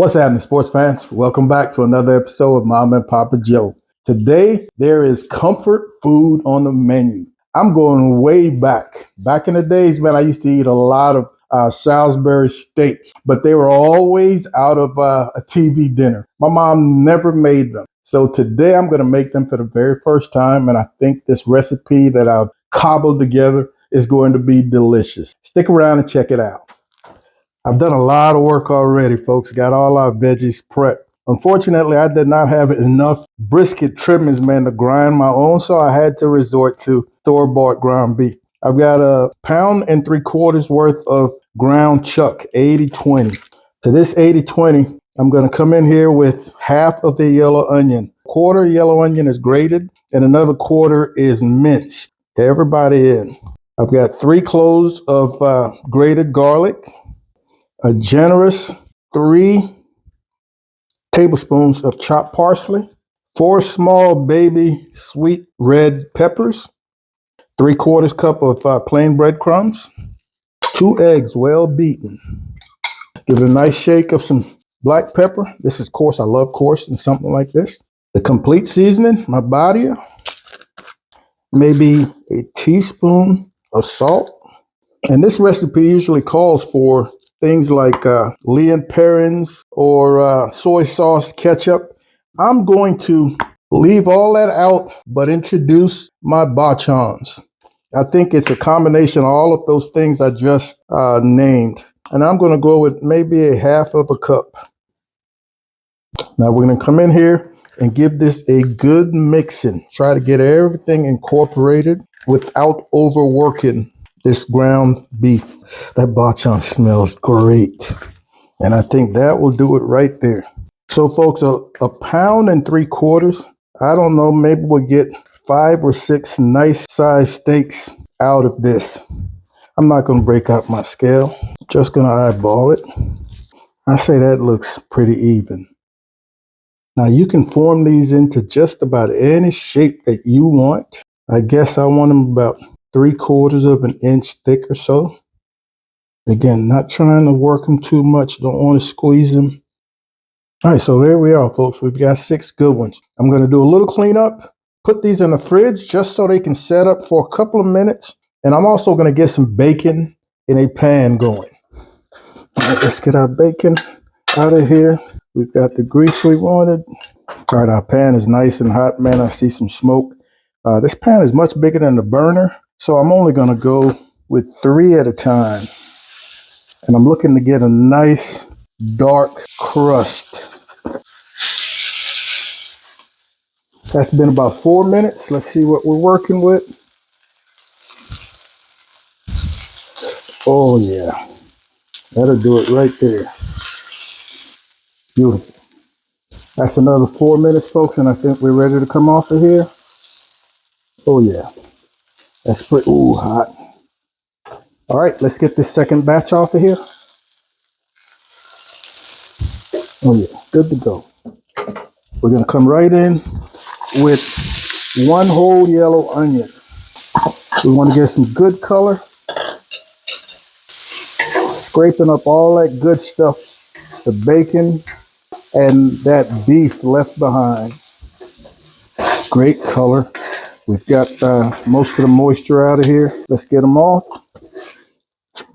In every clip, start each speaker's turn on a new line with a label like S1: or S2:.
S1: What's happening, sports fans? Welcome back to another episode of Mom and Papa Joe. Today, there is comfort food on the menu. I'm going way back. Back in the days, man, I used to eat a lot of Salisbury Steaks, but they were always out of a TV dinner. My mom never made them. So today, I'm going to make them for the very first time, and I think this recipe that I've cobbled together is going to be delicious. Stick around and check it out. I've done a lot of work already, folks. Got all our veggies prepped. Unfortunately, I did not have enough brisket trimmings, man, to grind my own, so I had to resort to store-bought ground beef. I've got a 1.75 pounds worth of ground chuck, 80/20. To this 80/20, I'm going to come in here with half of the yellow onion. Quarter yellow onion is grated, and another quarter is minced. Everybody in. I've got 3 cloves of grated garlic, a generous 3 tablespoons of chopped parsley, 4 small baby sweet red peppers, 3/4 cup of plain breadcrumbs, 2 eggs well beaten. Give it a nice shake of some black pepper. This is coarse. I love coarse in something like this. The complete seasoning, my body, maybe a teaspoon of salt. And this recipe usually calls for things like Lea Perrins or soy sauce, ketchup. I'm going to leave all that out, but introduce my bachans. I think it's a combination of all of those things I just named. And I'm going to go with maybe a half of a cup. Now we're going to come in here and give this a good mixing. Try to get everything incorporated without overworking this ground beef. That bachan smells great. And I think that will do it right there. So folks, a 1.75 pounds. I don't know, maybe we'll get 5 or 6 nice sized steaks out of this. I'm not going to break out my scale. Just going to eyeball it. I say that looks pretty even. Now you can form these into just about any shape that you want. I guess I want them about 3/4 of an inch thick or so. Again, not trying to work them too much. Don't want to squeeze them. All right, so there we are, folks. We've got 6 good ones. I'm going to do a little cleanup, put these in the fridge just so they can set up for a couple of minutes. And I'm also going to get some bacon in a pan going. All right, let's get our bacon out of here. We've got the grease we wanted. All right, our pan is nice and hot, man. I see some smoke. This pan is much bigger than the burner, so I'm only going to go with 3 at a time. And I'm looking to get a nice dark crust. That's been about 4 minutes. Let's see what we're working with. Oh yeah, that'll do it right there. Beautiful. That's another 4 minutes, folks, and I think we're ready to come off of here. Oh yeah, that's pretty hot. All right, let's get this second batch off of here. Oh yeah, good to go. We're gonna come right in with 1 whole yellow onion. We want to get some good color. Scraping up all that good stuff, the bacon and that beef left behind. Great color. We've got most of the moisture out of here. Let's get them off.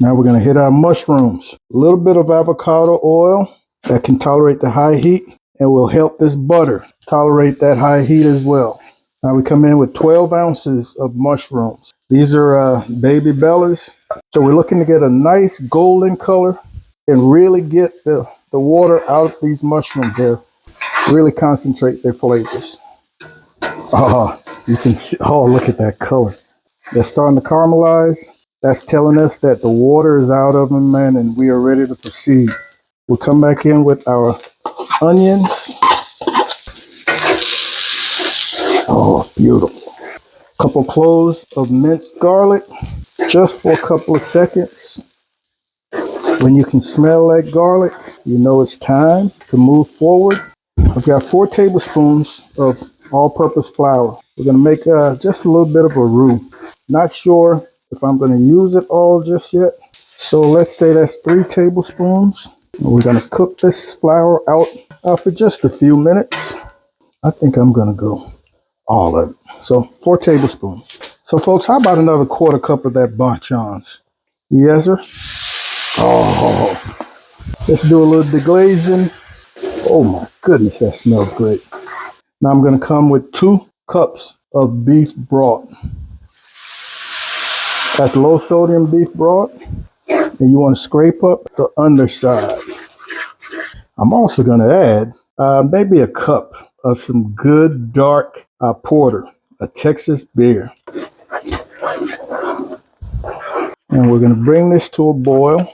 S1: Now we're going to hit our mushrooms. A little bit of avocado oil that can tolerate the high heat and will help this butter tolerate that high heat as well. Now we come in with 12 ounces of mushrooms. These are baby bellies. So we're looking to get a nice golden color and really get the water out of these mushrooms there. Really concentrate their flavors. Oh, you can see, oh, look at that color. They're starting to caramelize. That's telling us that the water is out of them, man, and we are ready to proceed. We'll come back in with our onions. Oh, beautiful. A couple cloves of minced garlic, just for a couple of seconds. When you can smell that garlic, you know it's time to move forward. I've got 4 tablespoons of all-purpose flour. We're going to make just a little bit of a roux. Not sure if I'm going to use it all just yet. So let's say that's 3 tablespoons. We're going to cook this flour out for just a few minutes. I think I'm going to go all of it. So 4 tablespoons. So folks, how about another quarter cup of that bonchons? Yes, sir. Oh, let's do a little deglazing. Oh my goodness, that smells great. Now I'm going to come with 2 cups of beef broth. That's low sodium beef broth. And you want to scrape up the underside. I'm also going to add maybe a cup of some good dark porter, a Texas beer. And we're going to bring this to a boil,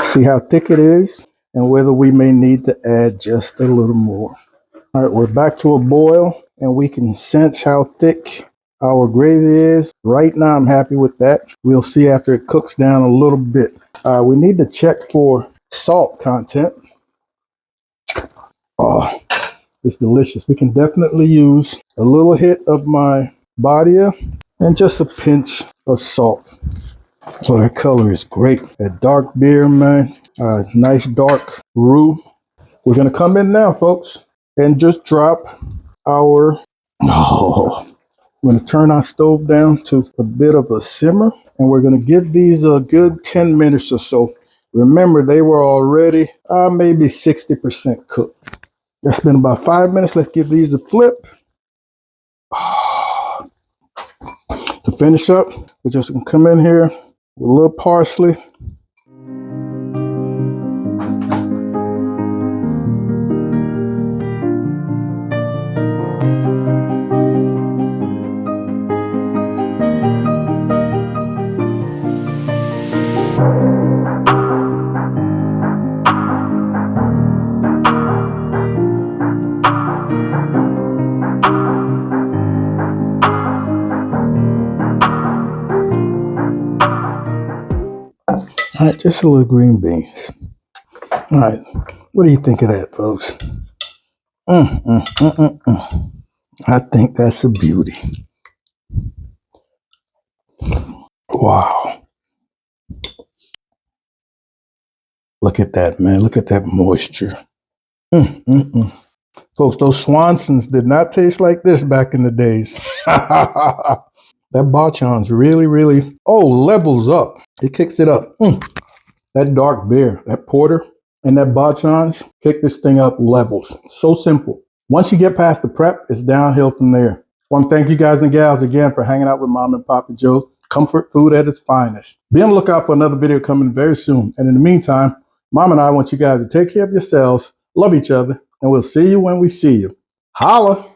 S1: see how thick it is, and whether we may need to add just a little more. All right, we're back to a boil, and we can sense how thick our gravy is. Right now, I'm happy with that. We'll see after it cooks down a little bit. We need to check for salt content. Oh, it's delicious. We can definitely use a little hit of my Badia and just a pinch of salt. Oh, that color is great. That dark beer, man. Nice dark roux. We're going to come in now, folks, and just drop our... Oh, I'm going to turn our stove down to a bit of a simmer, and we're going to give these a good 10 minutes or so. Remember, they were already maybe 60% cooked. That's been about 5 minutes. Let's give these a flip. To finish up, we're just going to come in here with a little parsley. All right, just a little green beans. All right, what do you think of that, folks? I think that's a beauty. Wow. Look at that, man. Look at that moisture. Folks, those Swansons did not taste like this back in the days. That Bachon's really, levels up. It kicks it up. That dark beer, that porter, and that Bachon's kick this thing up levels. So simple. Once you get past the prep, it's downhill from there. I want to thank you guys and gals again for hanging out with Mom and Papa Joe's. Comfort food at its finest. Be on the lookout for another video coming very soon. And in the meantime, Mom and I want you guys to take care of yourselves, love each other, and we'll see you when we see you. Holla!